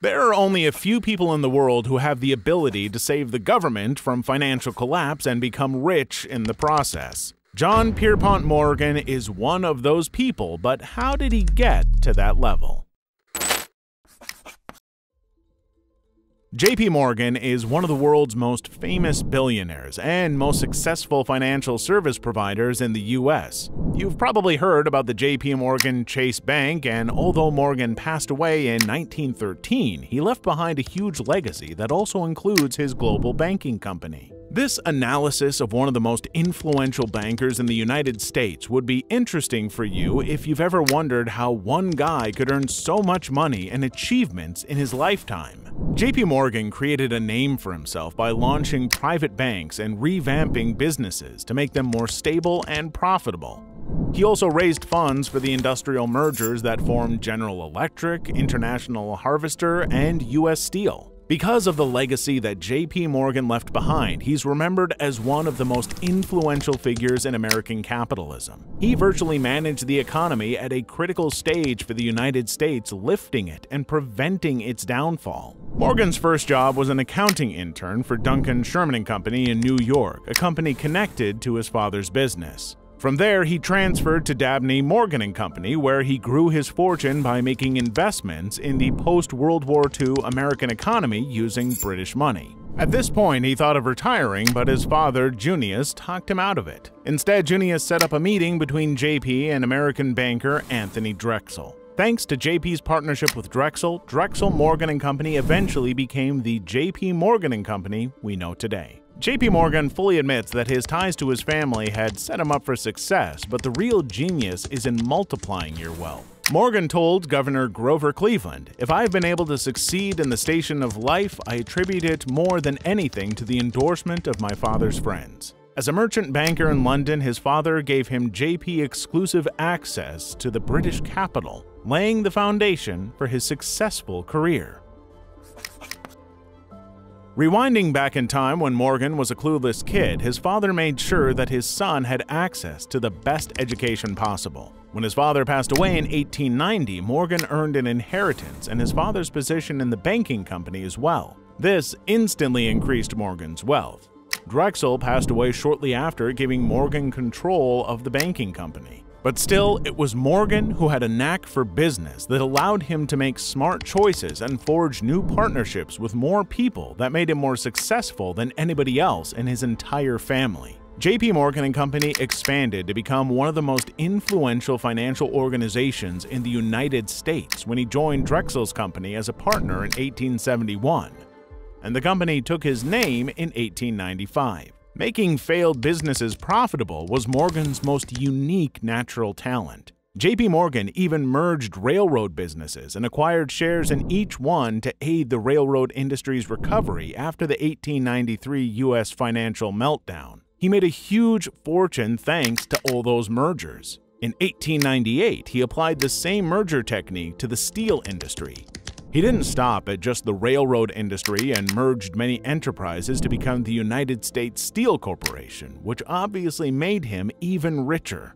There are only a few people in the world who have the ability to save the government from financial collapse and become rich in the process. John Pierpont Morgan is one of those people, but how did he get to that level? JP Morgan is one of the world's most famous billionaires and most successful financial service providers in the US. You've probably heard about the JPMorgan Chase Bank, and although Morgan passed away in 1913, he left behind a huge legacy that also includes his global banking company. This analysis of one of the most influential bankers in the United States would be interesting for you if you've ever wondered how one guy could earn so much money and achievements in his lifetime. JP Morgan created a name for himself by launching private banks and revamping businesses to make them more stable and profitable. He also raised funds for the industrial mergers that formed General Electric, International Harvester, and US Steel. Because of the legacy that JP Morgan left behind, he's remembered as one of the most influential figures in American capitalism. He virtually managed the economy at a critical stage for the United States, lifting it and preventing its downfall. Morgan's first job was an accounting intern for Duncan Sherman & Company in New York, a company connected to his father's business. From there, he transferred to Dabney Morgan & Company, where he grew his fortune by making investments in the post-World War II American economy using British money. At this point, he thought of retiring, but his father, Junius, talked him out of it. Instead, Junius set up a meeting between JP and American banker Anthony Drexel. Thanks to JP's partnership with Drexel, Drexel Morgan & Company eventually became the JP Morgan & Company we know today. JP Morgan fully admits that his ties to his family had set him up for success, but the real genius is in multiplying your wealth. Morgan told Governor Grover Cleveland, "If I've been able to succeed in the station of life, I attribute it more than anything to the endorsement of my father's friends." As a merchant banker in London, his father gave him JP exclusive access to the British capital, laying the foundation for his successful career. Rewinding back in time when Morgan was a clueless kid, his father made sure that his son had access to the best education possible. When his father passed away in 1890, Morgan earned an inheritance and his father's position in the banking company as well. This instantly increased Morgan's wealth. Drexel passed away shortly after, giving Morgan control of the banking company. But still, it was Morgan who had a knack for business that allowed him to make smart choices and forge new partnerships with more people that made him more successful than anybody else in his entire family. JP Morgan & Company expanded to become one of the most influential financial organizations in the United States when he joined Drexel's company as a partner in 1871, and the company took his name in 1895. Making failed businesses profitable was Morgan's most unique natural talent. JP Morgan even merged railroad businesses and acquired shares in each one to aid the railroad industry's recovery after the 1893 U.S. financial meltdown. He made a huge fortune thanks to all those mergers. In 1898, he applied the same merger technique to the steel industry. He didn't stop at just the railroad industry and merged many enterprises to become the United States Steel Corporation, which obviously made him even richer.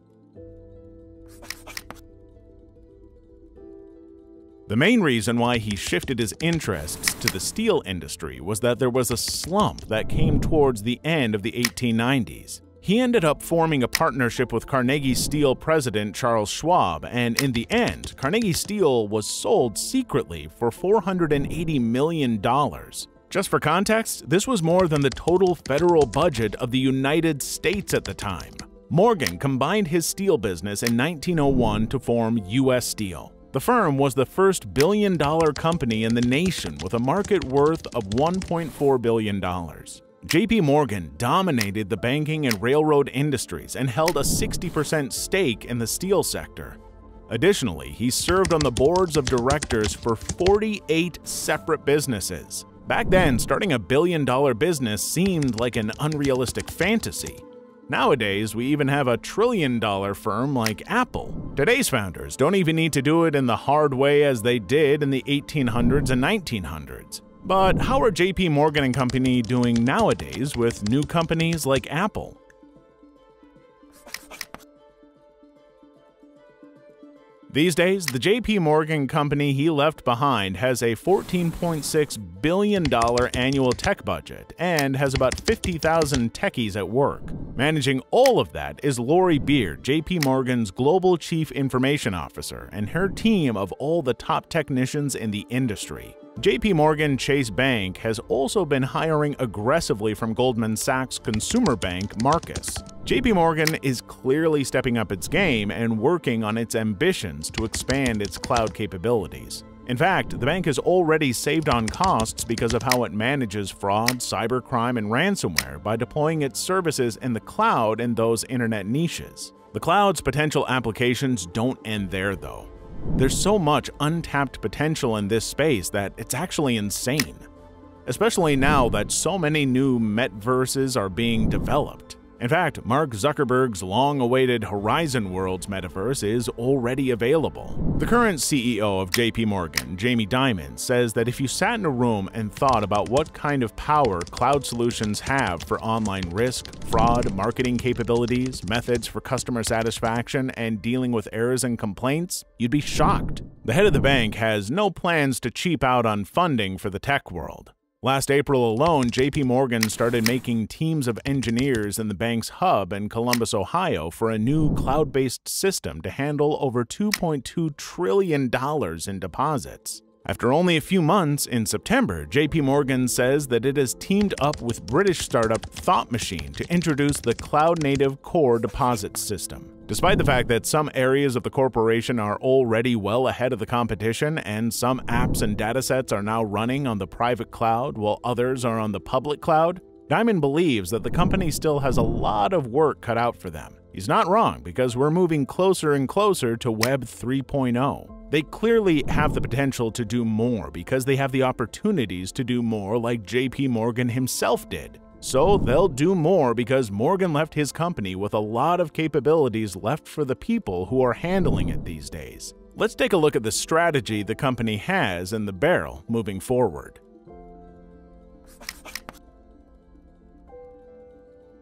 The main reason why he shifted his interests to the steel industry was that there was a slump that came towards the end of the 1890s. He ended up forming a partnership with Carnegie Steel president Charles Schwab, and in the end, Carnegie Steel was sold secretly for $480 million. Just for context, this was more than the total federal budget of the United States at the time. Morgan combined his steel business in 1901 to form US Steel. The firm was the first billion-dollar company in the nation with a market worth of $1.4 billion. JP Morgan dominated the banking and railroad industries and held a 60% stake in the steel sector. Additionally, he served on the boards of directors for 48 separate businesses. Back then, starting a billion-dollar business seemed like an unrealistic fantasy. Nowadays, we even have a trillion-dollar firm like Apple. Today's founders don't even need to do it in the hard way as they did in the 1800s and 1900s. But how are JP Morgan & Company doing nowadays with new companies like Apple? These days, the JPMorgan company he left behind has a $14.6 billion annual tech budget and has about 50,000 techies at work. Managing all of that is Lori Beer, JPMorgan's Global Chief Information Officer, and her team of all the top technicians in the industry. JPMorgan Chase Bank has also been hiring aggressively from Goldman Sachs consumer bank Marcus. JPMorgan is clearly stepping up its game and working on its ambitions to expand its cloud capabilities. In fact, the bank has already saved on costs because of how it manages fraud, cybercrime, and ransomware by deploying its services in the cloud in those internet niches. The cloud's potential applications don't end there, though. There's so much untapped potential in this space that it's actually insane, especially now that so many new metaverses are being developed. In fact, Mark Zuckerberg's long-awaited Horizon Worlds metaverse is already available. The current CEO of JPMorgan, Jamie Dimon, says that if you sat in a room and thought about what kind of power cloud solutions have for online risk, fraud, marketing capabilities, methods for customer satisfaction, and dealing with errors and complaints, you'd be shocked. The head of the bank has no plans to cheap out on funding for the tech world. Last April alone, JPMorgan started making teams of engineers in the bank's hub in Columbus, Ohio, for a new cloud-based system to handle over $2.2 trillion in deposits. After only a few months, in September, JPMorgan says that it has teamed up with British startup Thought Machine to introduce the cloud-native core deposit system. Despite the fact that some areas of the corporation are already well ahead of the competition and some apps and datasets are now running on the private cloud while others are on the public cloud, Dimon believes that the company still has a lot of work cut out for them. He's not wrong, because we're moving closer and closer to Web 3.0. They clearly have the potential to do more because they have the opportunities to do more like JPMorgan himself did. So they'll do more because Morgan left his company with a lot of capabilities left for the people who are handling it these days. Let's take a look at the strategy the company has in the barrel moving forward.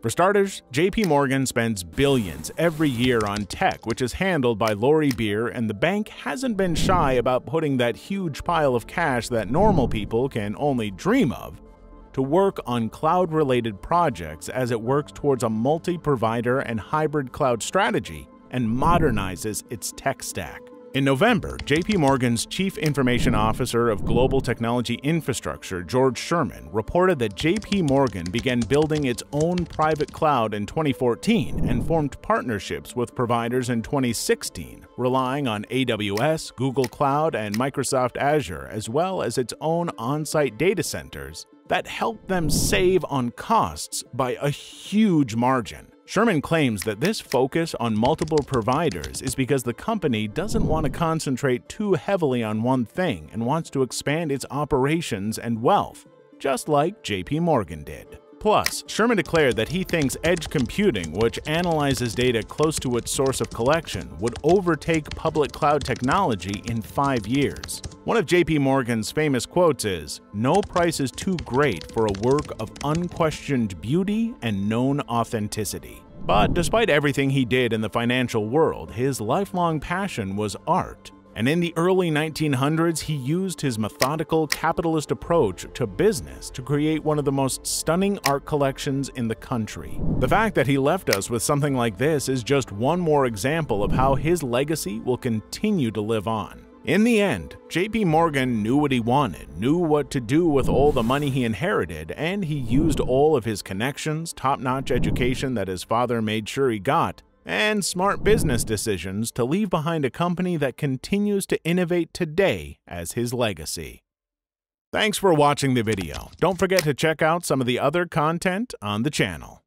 For starters, JPMorgan spends billions every year on tech, which is handled by Lori Beer, and the bank hasn't been shy about putting that huge pile of cash that normal people can only dream of to work on cloud-related projects as it works towards a multi-provider and hybrid cloud strategy and modernizes its tech stack. In November, JPMorgan's Chief Information Officer of Global Technology Infrastructure, George Sherman, reported that JPMorgan began building its own private cloud in 2014 and formed partnerships with providers in 2016, relying on AWS, Google Cloud, and Microsoft Azure, as well as its own on-site data centers that helped them save on costs by a huge margin. Sherman claims that this focus on multiple providers is because the company doesn't want to concentrate too heavily on one thing and wants to expand its operations and wealth, just like JPMorgan did. Plus, Sherman declared that he thinks edge computing, which analyzes data close to its source of collection, would overtake public cloud technology in 5 years. One of JPMorgan's famous quotes is, "No price is too great for a work of unquestioned beauty and known authenticity." But despite everything he did in the financial world, his lifelong passion was art. And in the early 1900s, he used his methodical capitalist approach to business to create one of the most stunning art collections in the country. The fact that he left us with something like this is just one more example of how his legacy will continue to live on. In the end, JPMorgan knew what he wanted, knew what to do with all the money he inherited, and he used all of his connections, top-notch education that his father made sure he got, and smart business decisions to leave behind a company that continues to innovate today as his legacy. Thanks for watching the video. Don't forget to check out some of the other content on the channel.